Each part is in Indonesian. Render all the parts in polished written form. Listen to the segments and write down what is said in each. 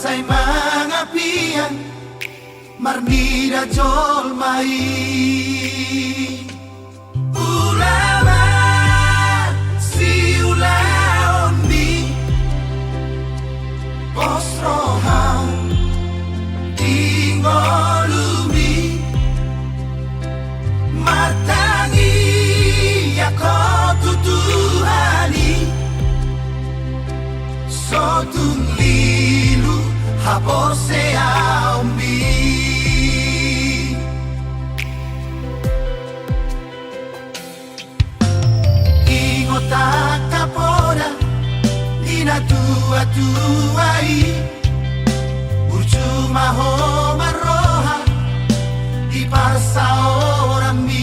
Say mga piyan marmira jol mai ulama si ulaon mi posroha tingolumi martangi ako tutuhani sotun lilu habose aumbi ingota kapora ina tua-tuai urcuma ho maroha di parsa ora mi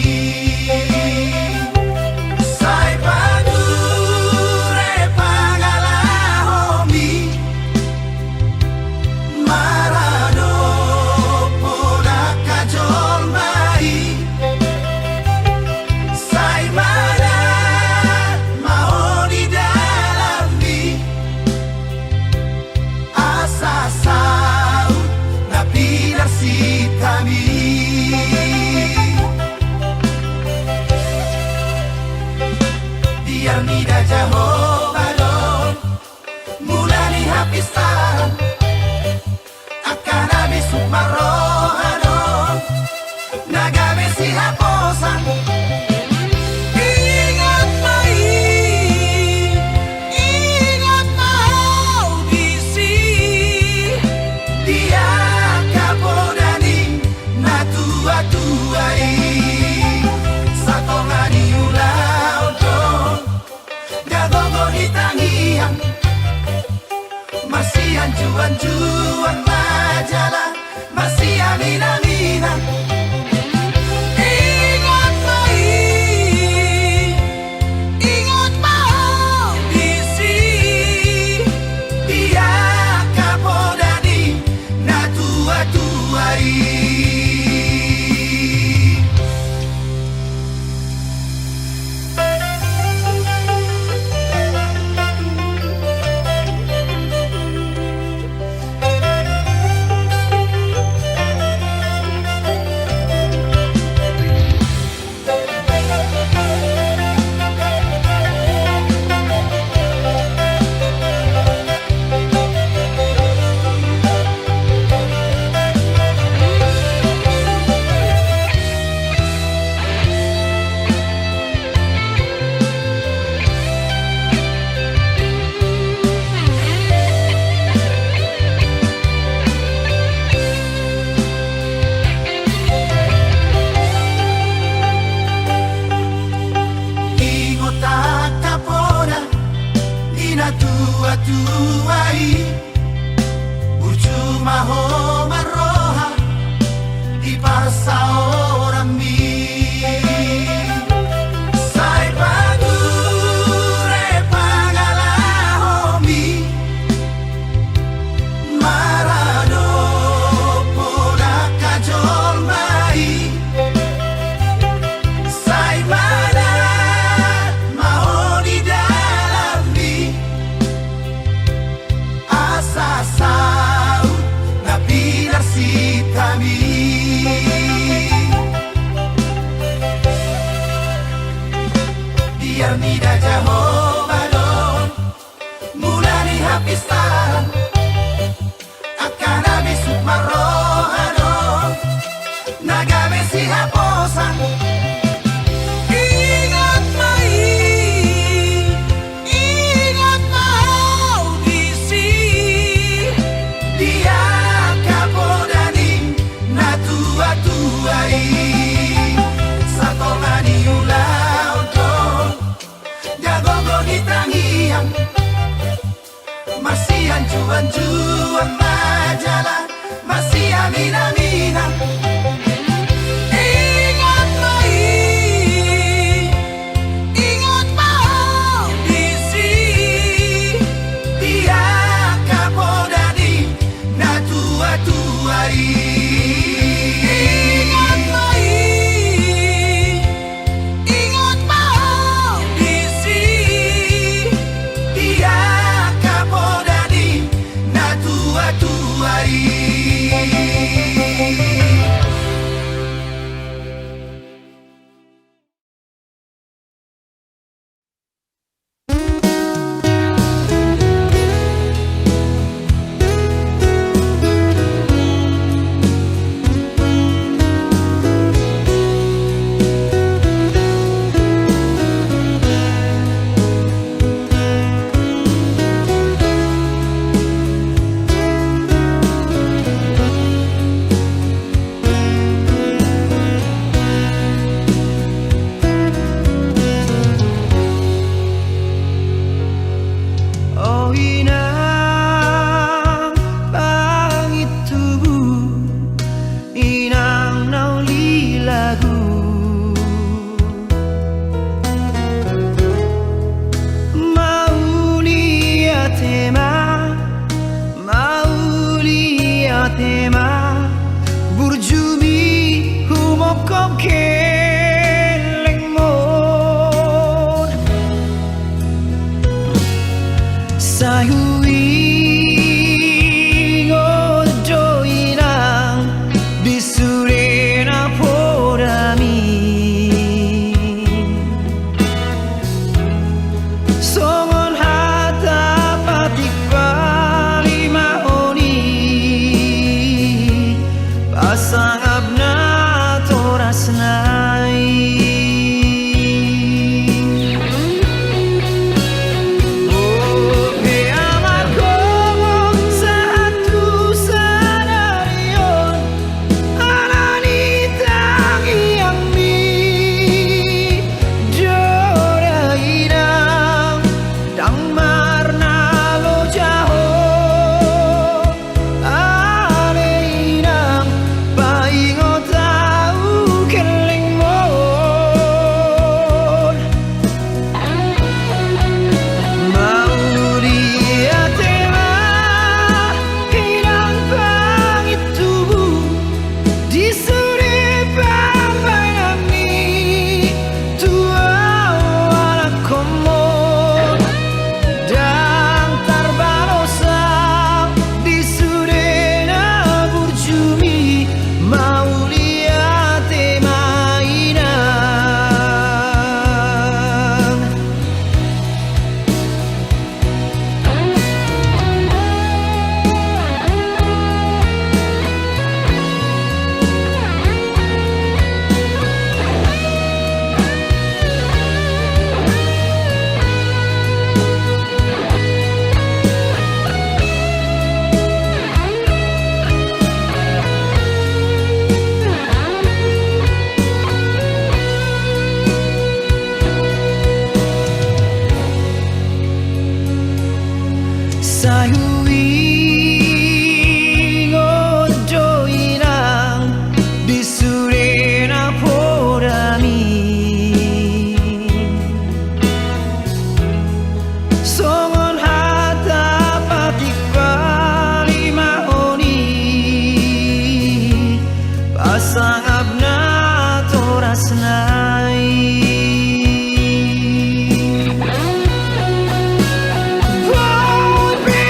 biar mida jauh balon mulai hapisan akan habis sukmarohano nagame si haposan ingat mau bisi dia kapodani na tua-tuai satongani ulau tangian masih anjuan majalah masih aminan ingat mau bisi dia kapodani na tua-tuai tua-tuai urcuma ho maroha di parsa orang mi sai padure pangalahomi marano pola kajol mai sai mana mau di dalam mi asasau na pilar si kami biar mida jauh balon mulai hapisan akan habis sukmarohano nagame si haposan satongani ulau jago hitam-hitam masih anjuan-juan majalah, masih amin-aminan. Ingat baik, ingat mau di sini dia kapodadi na tua-tuai. Ingat baik, ingat mau di sini dia kapodadi na tua-tuai. Oh inang pangit tubuh, inang nauli lagu, mauli atema, burjumi humokom keleng mon. Sahui ngojo inang bisurena podami, songon hata patik bali mahoni, pasang abna toras nai. Sahui ngojo inang bisurena podami, songon hata patik bali mahoni, pasang abna toras nai. Oh, be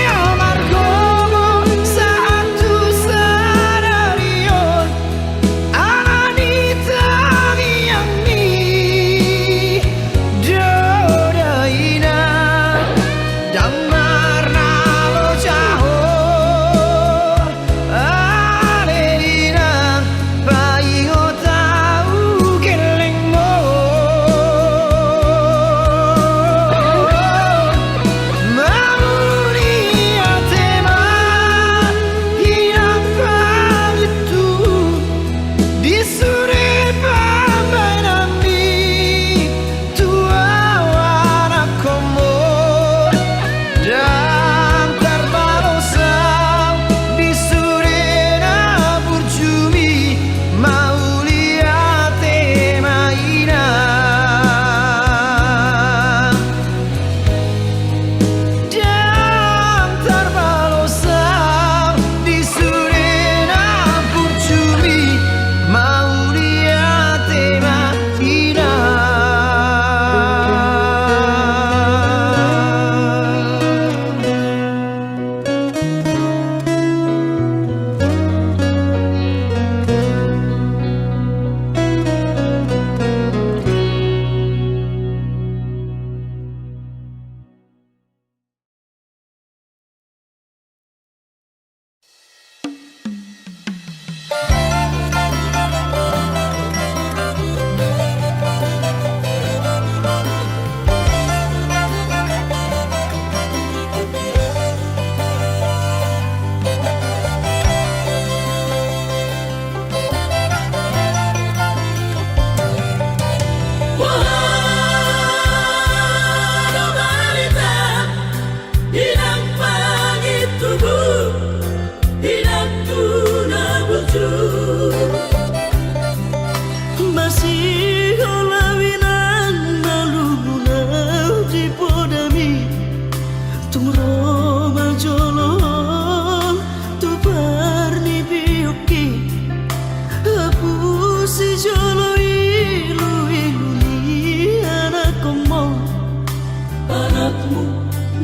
padamu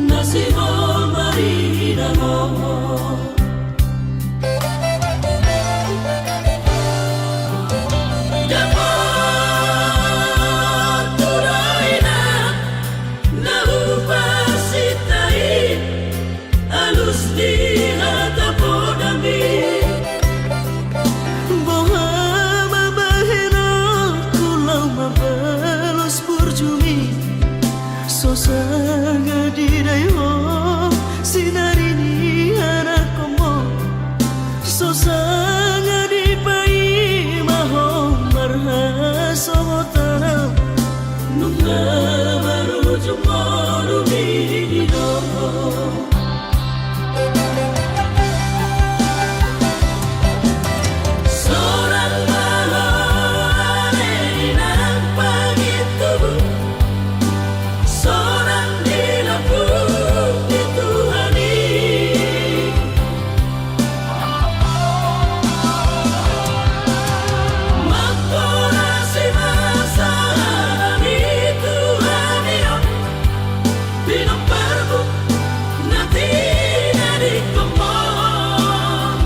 nasihat marinamu. Dapat turaina na upasitai alus di hatapo dami. Sosanga dirayo sinarini anak komo sosanga di pai maho marha sotana Nunga baru jumaru bidino. Seorang malam inang pagi tubuh, seorang dilapuk di Tuhani. Makorasi masalah di Tuhani, pinamparbu nanti dari kemon.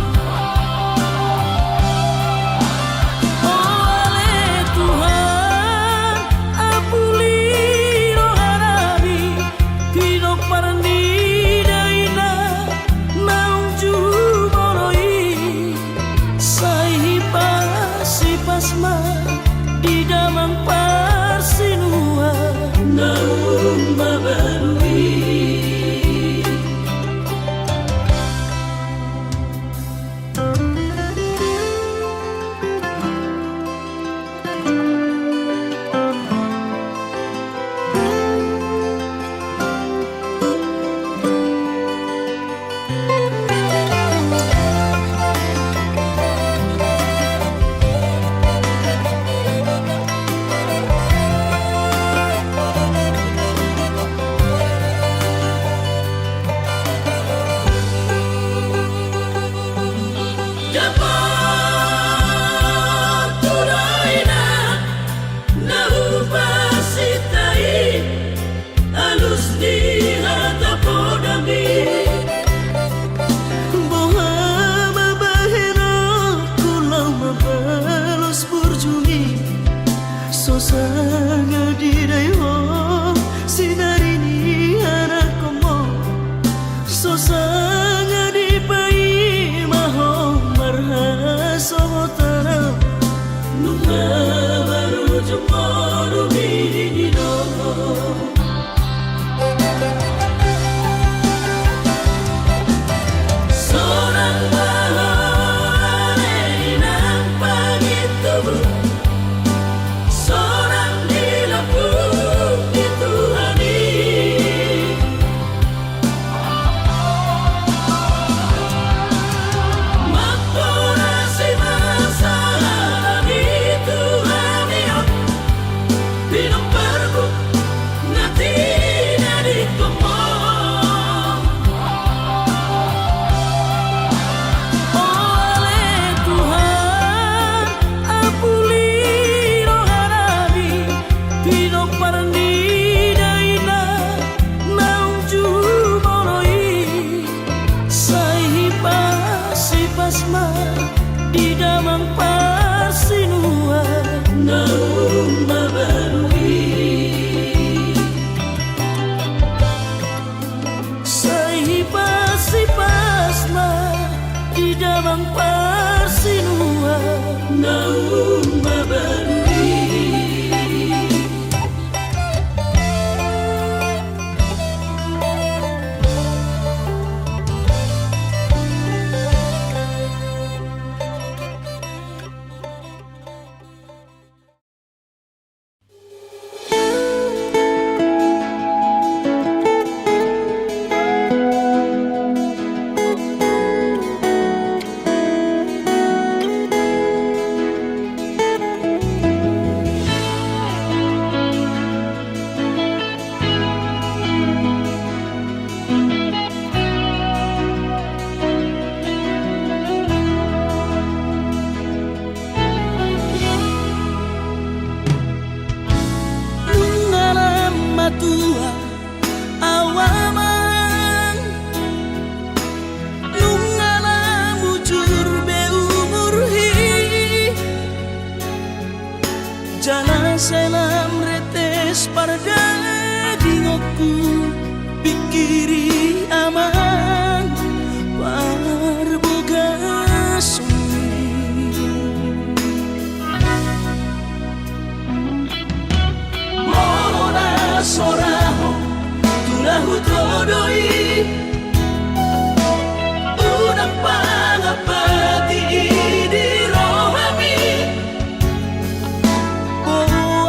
oleh Tuhan apuli roharabi pino parni daina nauju moroi sahipa sipasma di damang parsinua Naum mabarui. Dapat turaina na upasitai alus di hatapo dami. Boha mabahera kulau mabalos burjumi sosanga dirayo sinarini anak komo sosanga di pai maho marha sotana Nunga baru jumaru bidino. Seorang malam inang pagi tubuh, seorang dilapuk di Tuhani. Makorasi masalah di Tuhani, pinamparbu nanti dari kemon. oleh Tuhan apuli roharabi pino parni daina nauju moroi sahipa sipasma di damang parsinua Naum mabarui. sahipa sipasma di damang parsinua Naum mabarui. tulahu todoi unang pangapati di rohami o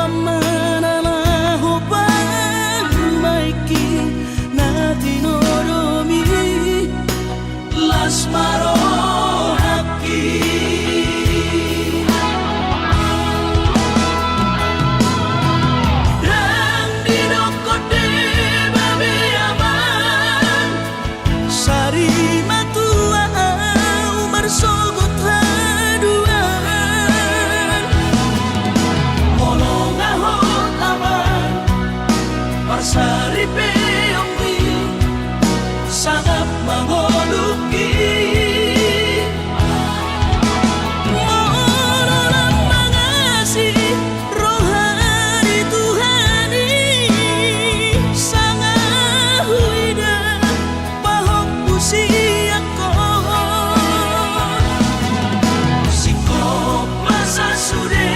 amananaho pangmaiki na tinoromi las marohaki dan dinokote babe aman sari matua umar sogot haduan molong ahot aman parsari peongwi sangat mangoluki morolang mangasi rohani Tuhani sangat huida pahok pusiako sikop masa sude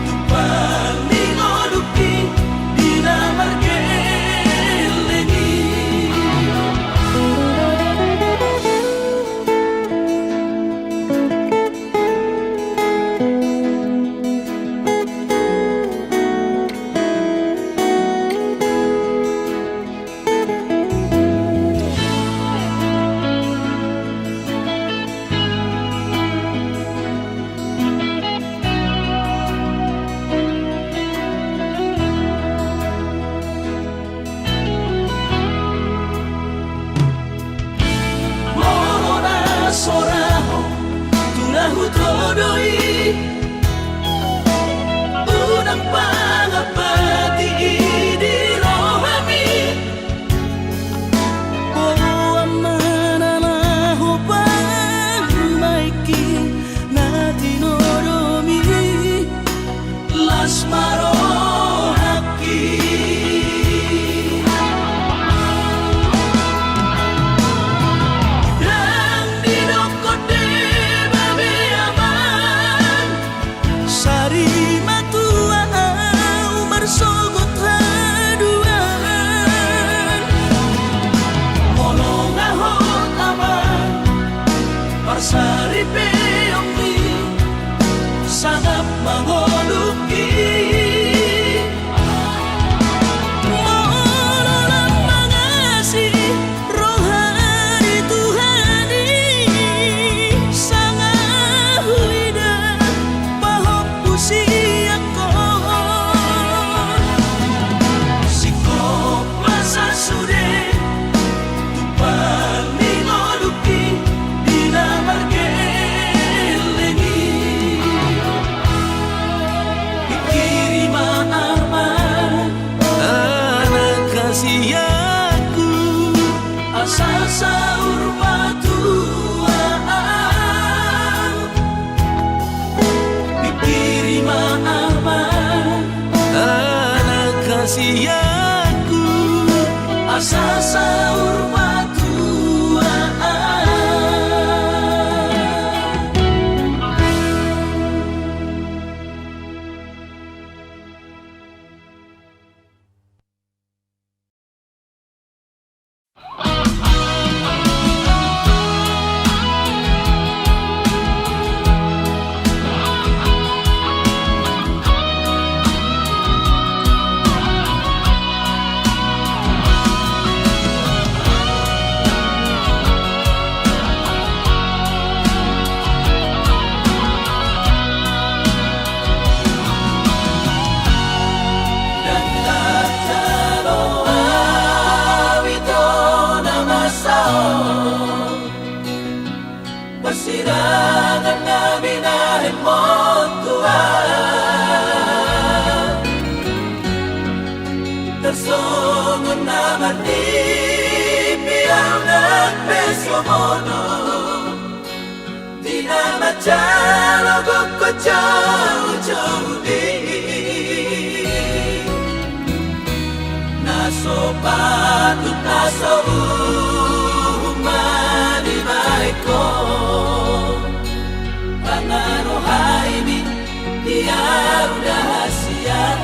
tupang ningoluki dinamargeleni morona soraho tulahu todoi unang pangapati di rohami o amananaho pangmaiki na tinoromi las marohaki dan dinokote babe aman sari matua umar sogot haduan molong ahot aman parsari peongwi sangat mangoluki morolang mangasi rohani Tuhani sangat huida pahok pusiako sikop masa sude tupang ningoluki dinamargeleni ikirima aman anak kasihku asal saur patuaan ikirima aman anak kasihku asal saur patuaan persidangan namin ay mo Tuhan tersungguh naman di piang nagpeso mono di nama jalo ko jauh-jauh di naso patut naso umani baiko pangaruhay mi diaru dahasiaan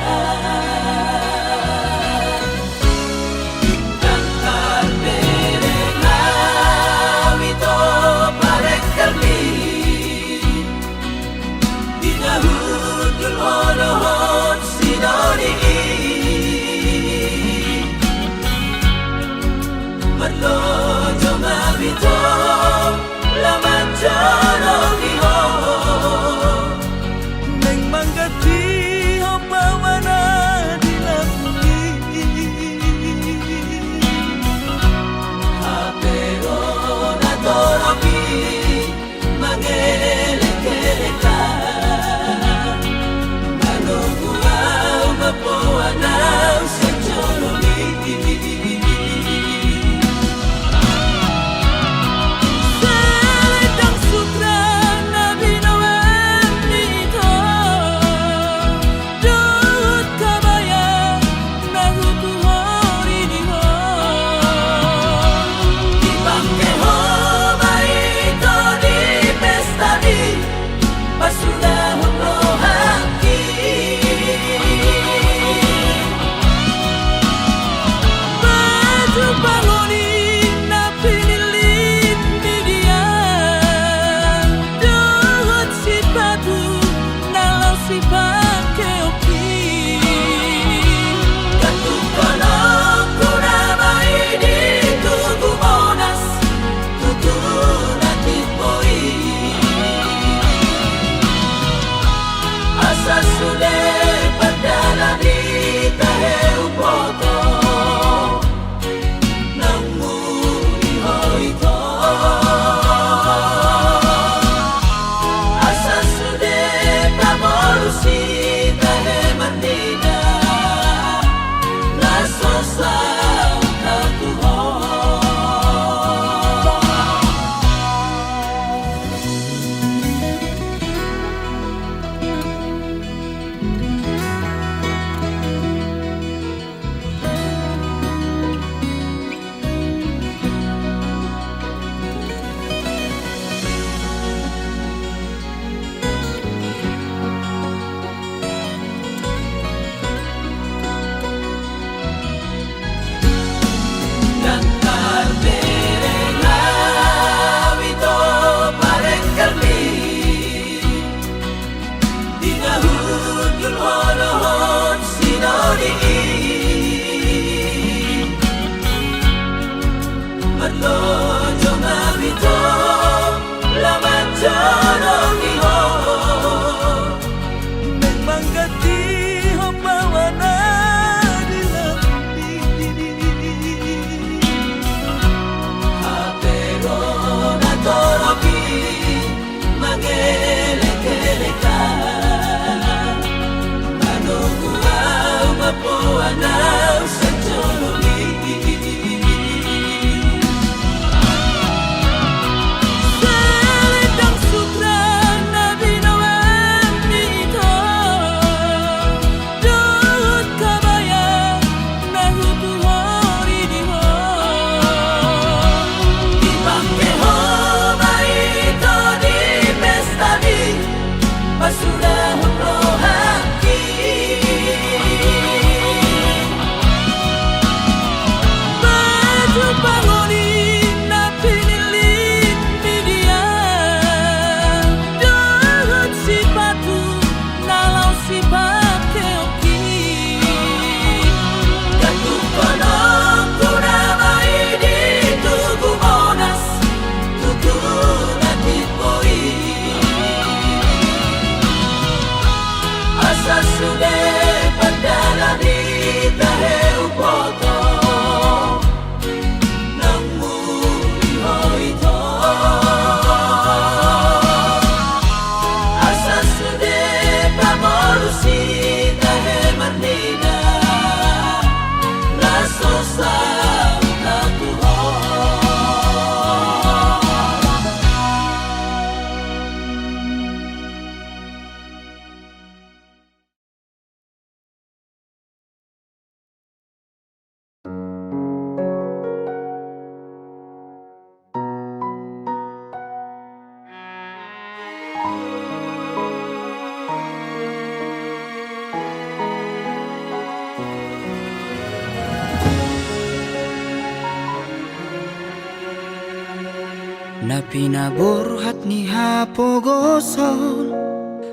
Na pinaburhat ni hapogoson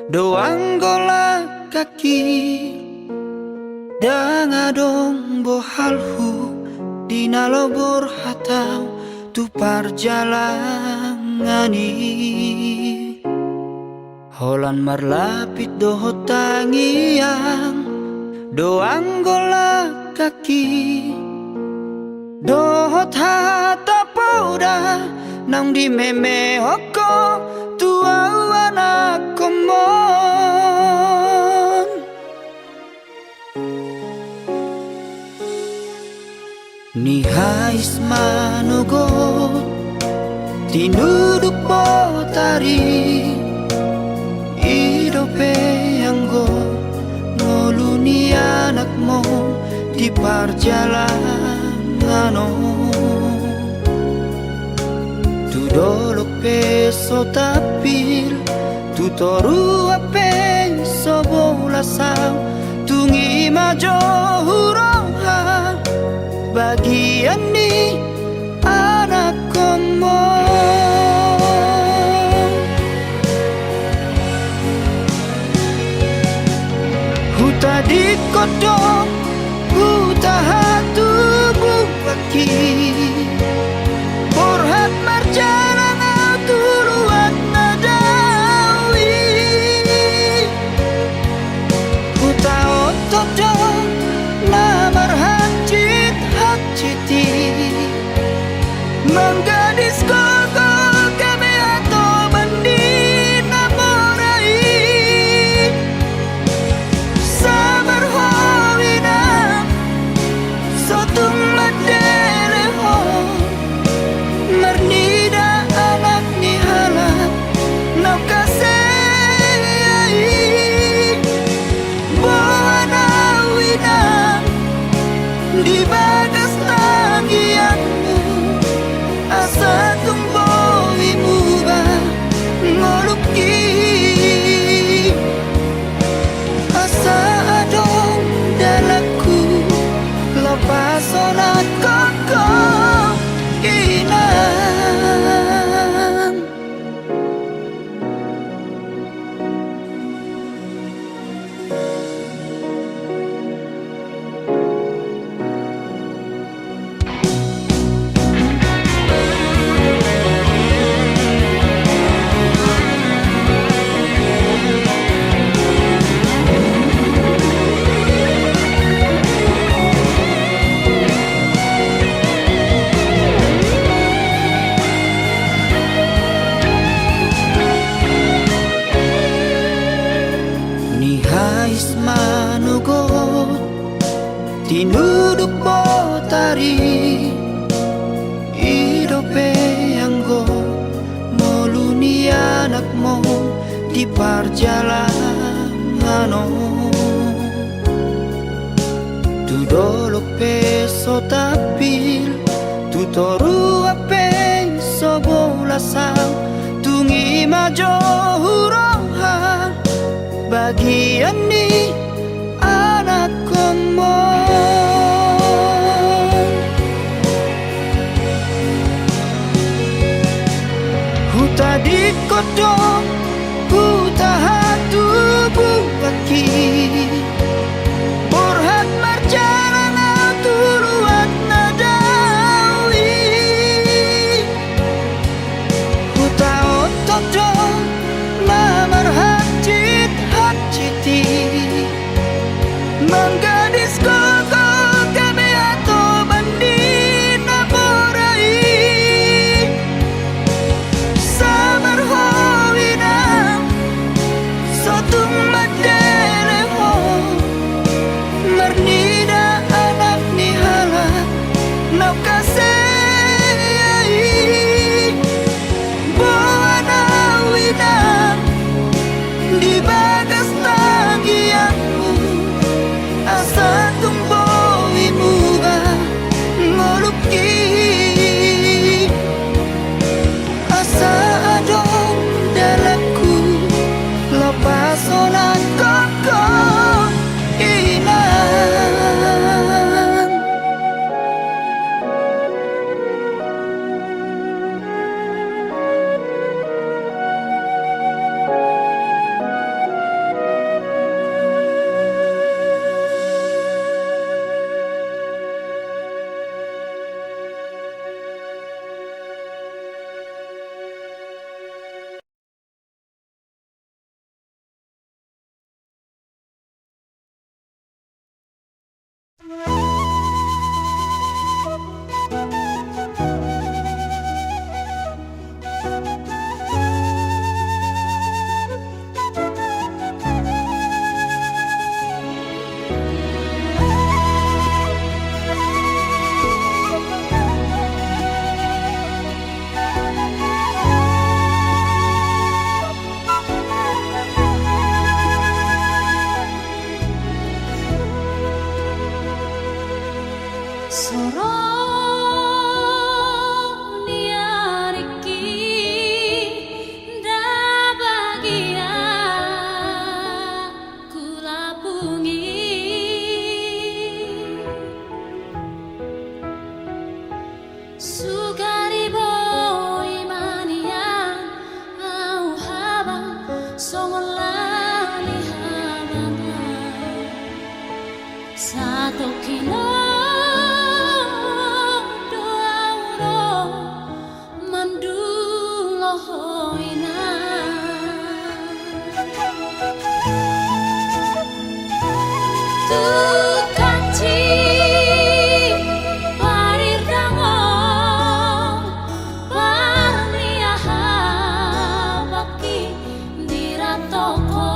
doang gola kaki dangadong bohalhu dinalobor hatau tu parjalangani holan marlapit dohot tangiang doang gola kaki dohot hata pauda nang di meme hoko tua anak komon ni hais manugot tinuduk potari idope anggo ngoluni anakmu di perjalanan tu dolok peso tapil tu toru peso bolasang tungi majo huroha bagian ni anak komo huta di kodong huta hatu bukaki borhat marjalang tuluat nadawi huta otodong namar hajit hajiti menggadis koko kami atau bendi namorai sabar hawina sotung madeleho mernida anak ni halap nau kasei bawana wina di bagas tangianmu asa tumbowi muba ngoluki asa adong dalaku lepasonan koko inam ni hais manugot tinuduk potari idope anggo moluni anakmu di perjalanan tu dolok peso tapil tu toru peso bolasang tungi majo huroha bagian ni anak komo huta di kodong huta hatu bukaki borhat marjalang tuluat nadawi huta otodong namar hajit hajiti menggadis koko kami atau bendi namorai sabar hawina Satu kilo doauro mandulo hoina tukaci parir dango parniaha baki diratoko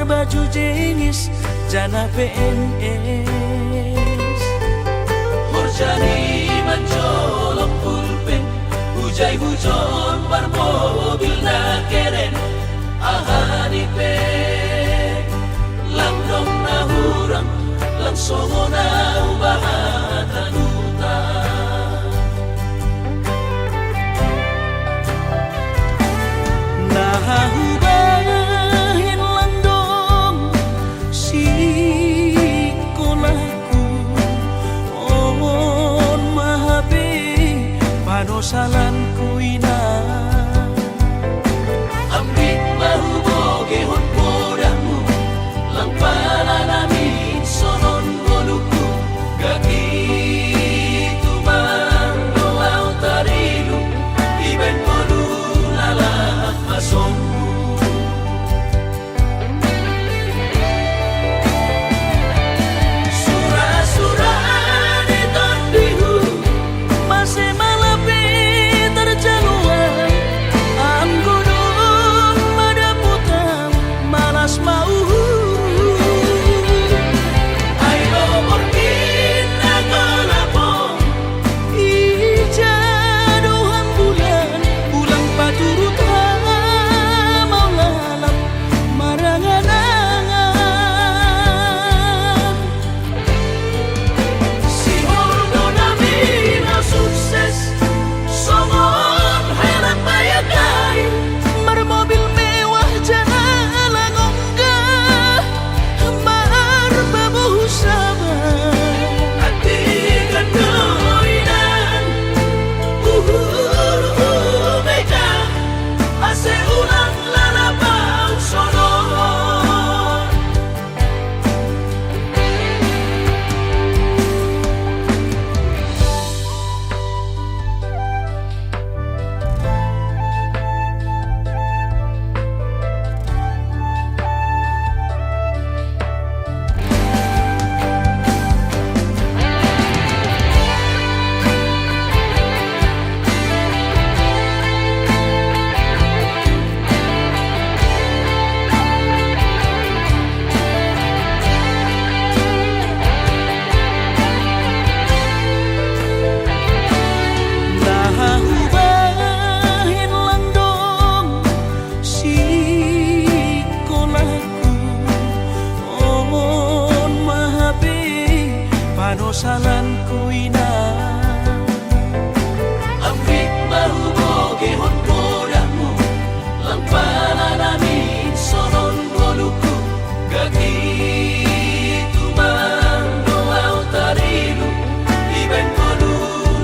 baju jenis jana PNS. Horjani mencolok pulpen, hujai hujon bermobil na keren. Ahani pe, lang dong na hurang, lang songo na ubahatan utang. Nahubahin lang dong si kolahku. On mahabi panosalan ko ina. Ambit mahuboge hon podamu, lang pala namin sonon goluku. Gaki tumang doaw tarilu, iben polu lalak masongmu. Surah-surah di tondihu, Masih malapi terjaluan ang gunung madaputan malas mau. ayo morkin nagalapong. Ijaduhan bulan bulan paturut mau lalap marangan-angan. Si Holdo namin ang sukses, songon harap bayagay. Bermobil mewah jangan onggah marbabuh sabar. Ati gandoinan, meka, ase ulang lalapang sonon. Nahubahin lang dong si kolahku. On mahabi panosalan ko ina. Ambit mahuboge hon podamu, lang pala namin sonon goluku. Gaki tumang doaw tarilu, iben polu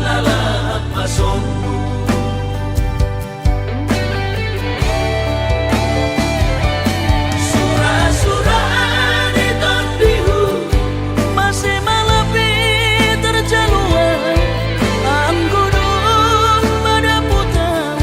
lalak masongmu. Surah-surah di tondihu, Masih malapi terjaluan ang gunung madaputan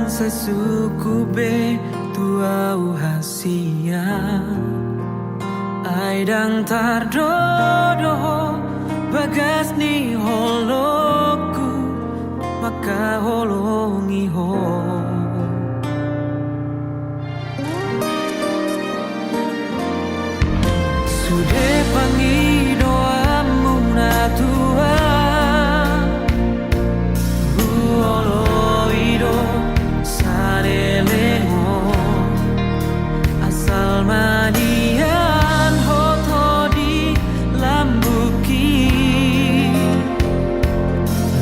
sesuku be tuau hasia Aidang tardodo bagas ni holoku maka holongi ho Sudah pangi doamu na Tuhan Buoloido sarelengo asal manian hoto di lambuki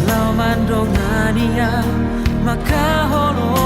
lau mandongania maka holo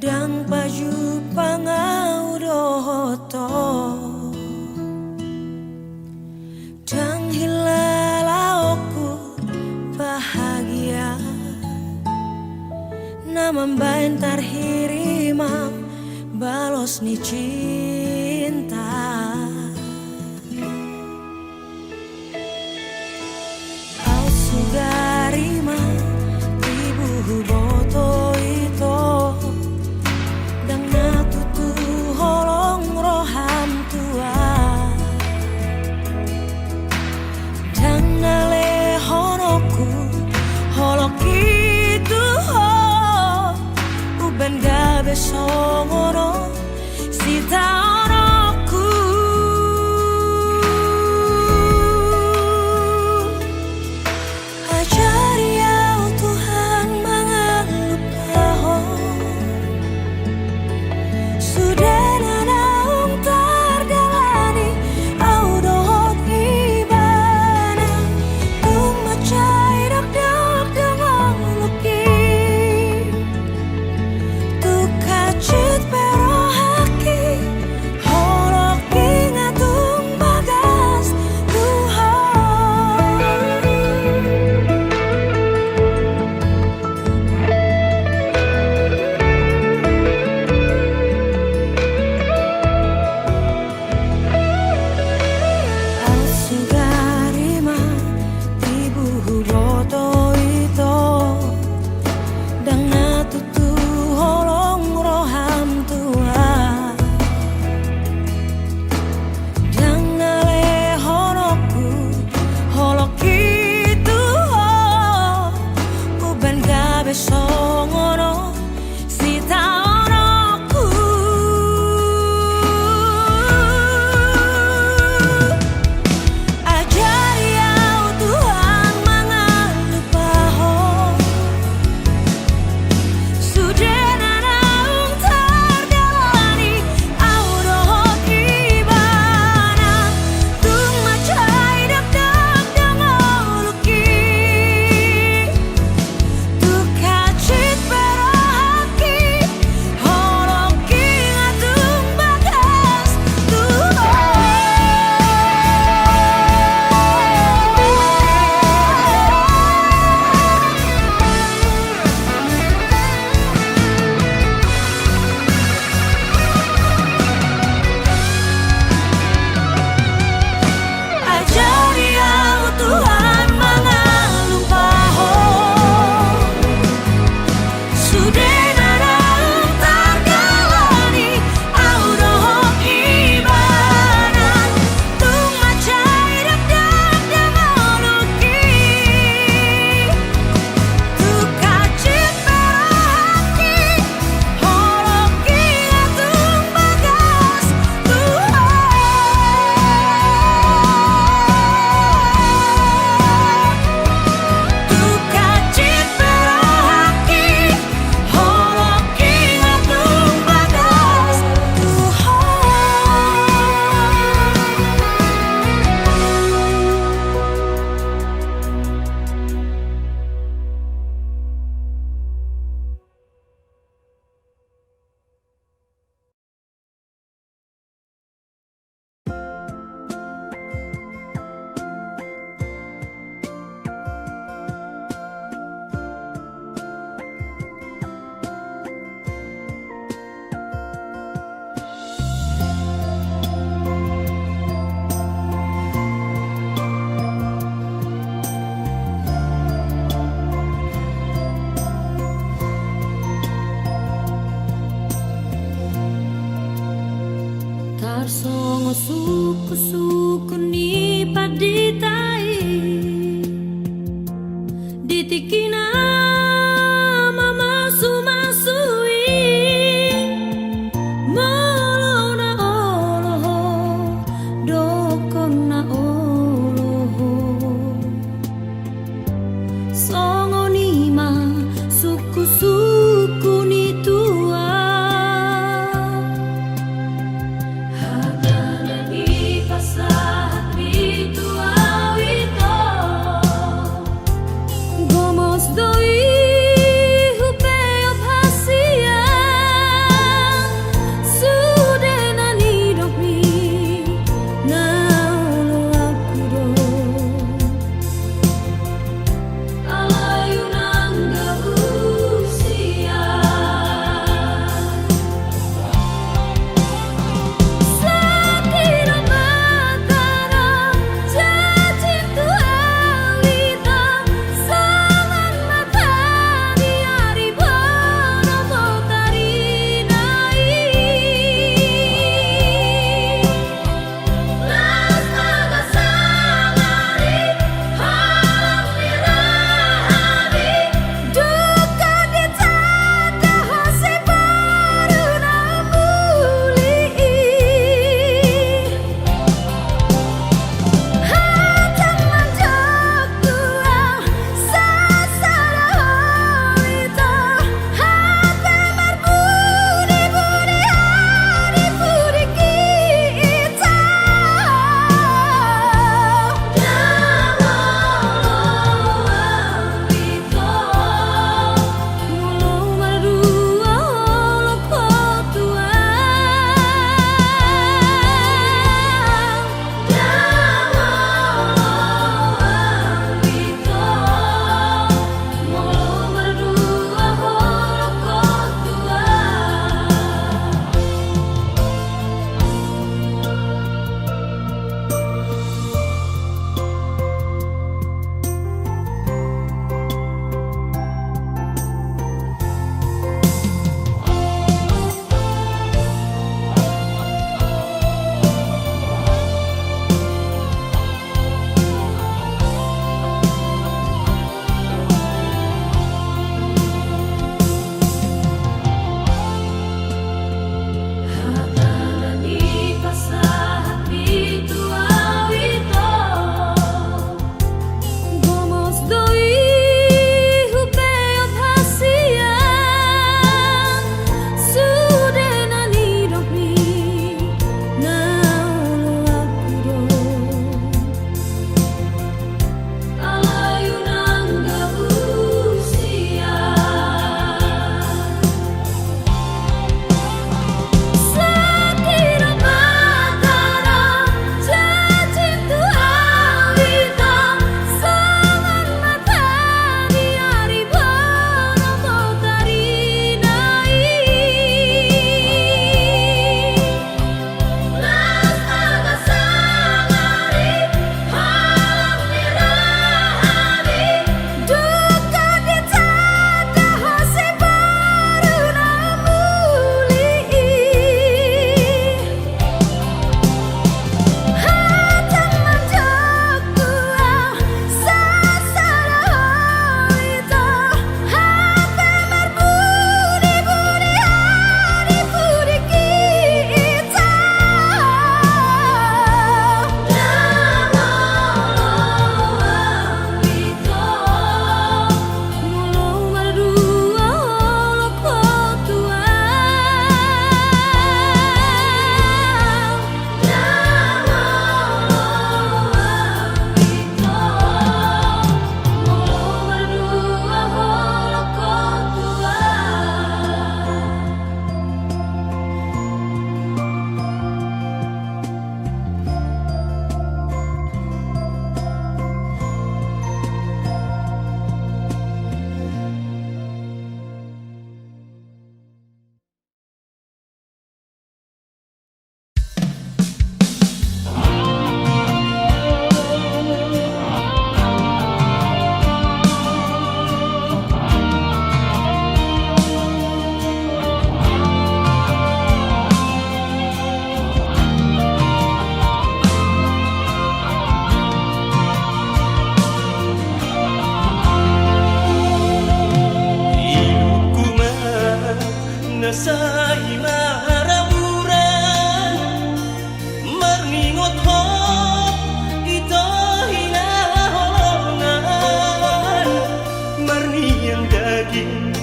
dang baju pangau dohoto dang hilalaoku bahagia nama bain tarhirima balos ni cinta au sugarima ibu boto ito dang natutu holong roham tua dang nale honoku holok itu ho uben gabe songono sita onoku ajari au Tuhan mangan lupaho sudah nanaung tardalani au dohot ibana tung macai dak dak dengan luki tu kacit pero haki holok ingatung bagas Tuhan au sugarima ibu boto ito dang natutu holong roham tua dang nale honoku holok itu ho uben gabe songono sita onoku ajari au Tuhan mangan lupaho sudah nanaung tardalani au dohot ibana tung macai dak dak dengan luki tu kacit pero haki holok ingatung bagas ajari au Tuhan mangan lupaho sudah nanaung tardalani au dohot ibana tung macai dak dak dengan luki tu kacit pero haki holok ingatung bagas tu kacit pero haki holok ingatung bagas tar songo suku-suku ni paditai ditikina mama sumasui molona oloho dokona oloho songo nima suku-suku ni tua Hagana di pasar Nasai maraburan Marningot hop Ito hinaholongan Marni yang daging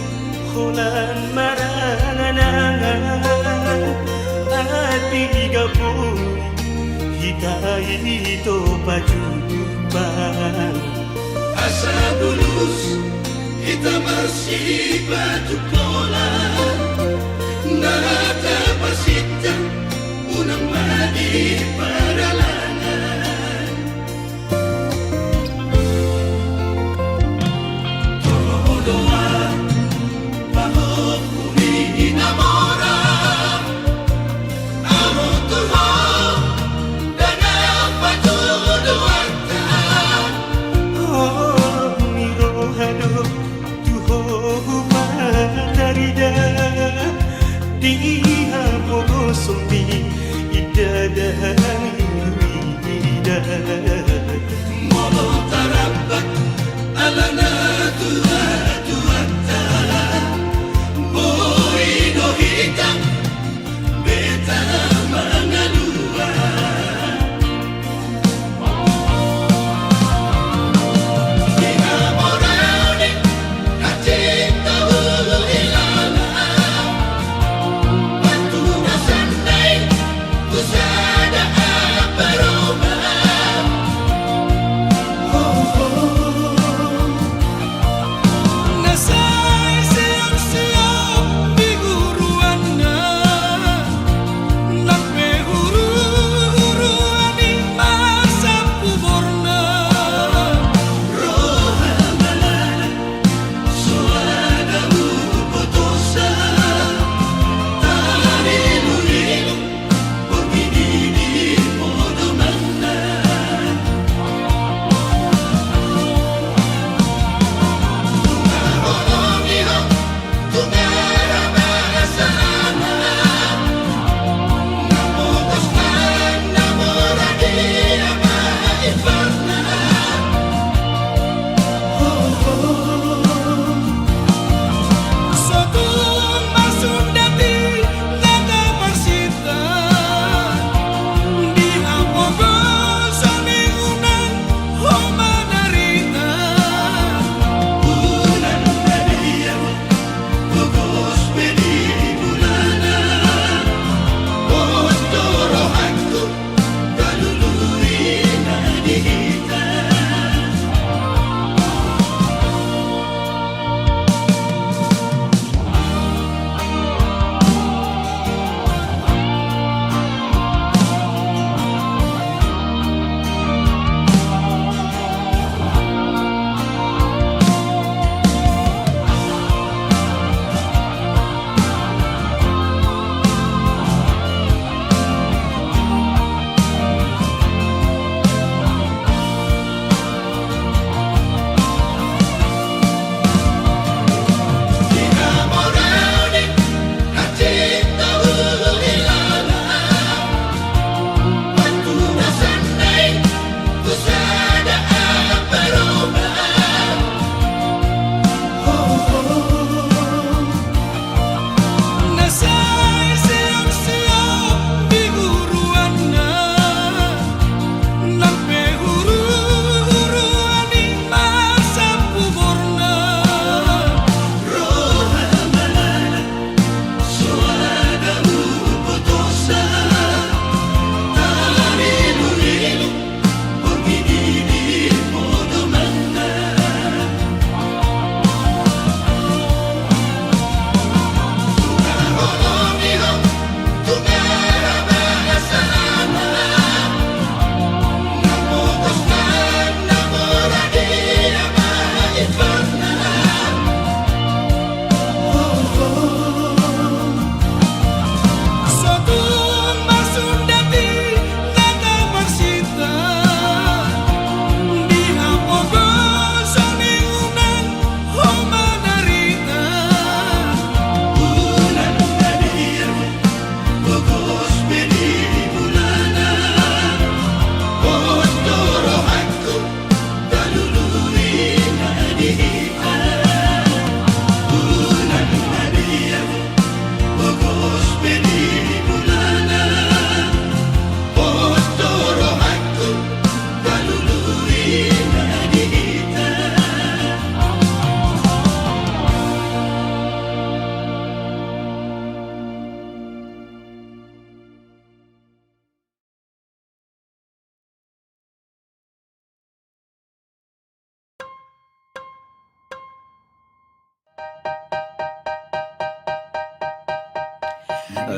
Holan maranganangan At bigapoy Hitay ito pajuban Asa bulus Kita bersih batu pola Nata pasita Unang madi paralangan Todo doa Bahok kumi inamora Amo tuho Dan apa tuduatan Oh mirohado Tuho matarida Diha pogo sumpi Idadahan ida Molo tarapat alana tuata Boy no hitam beta mangalua Ina morani kacinta hulu ilana Batu na sandai kusada aparoma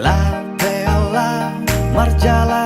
La Teala Marjala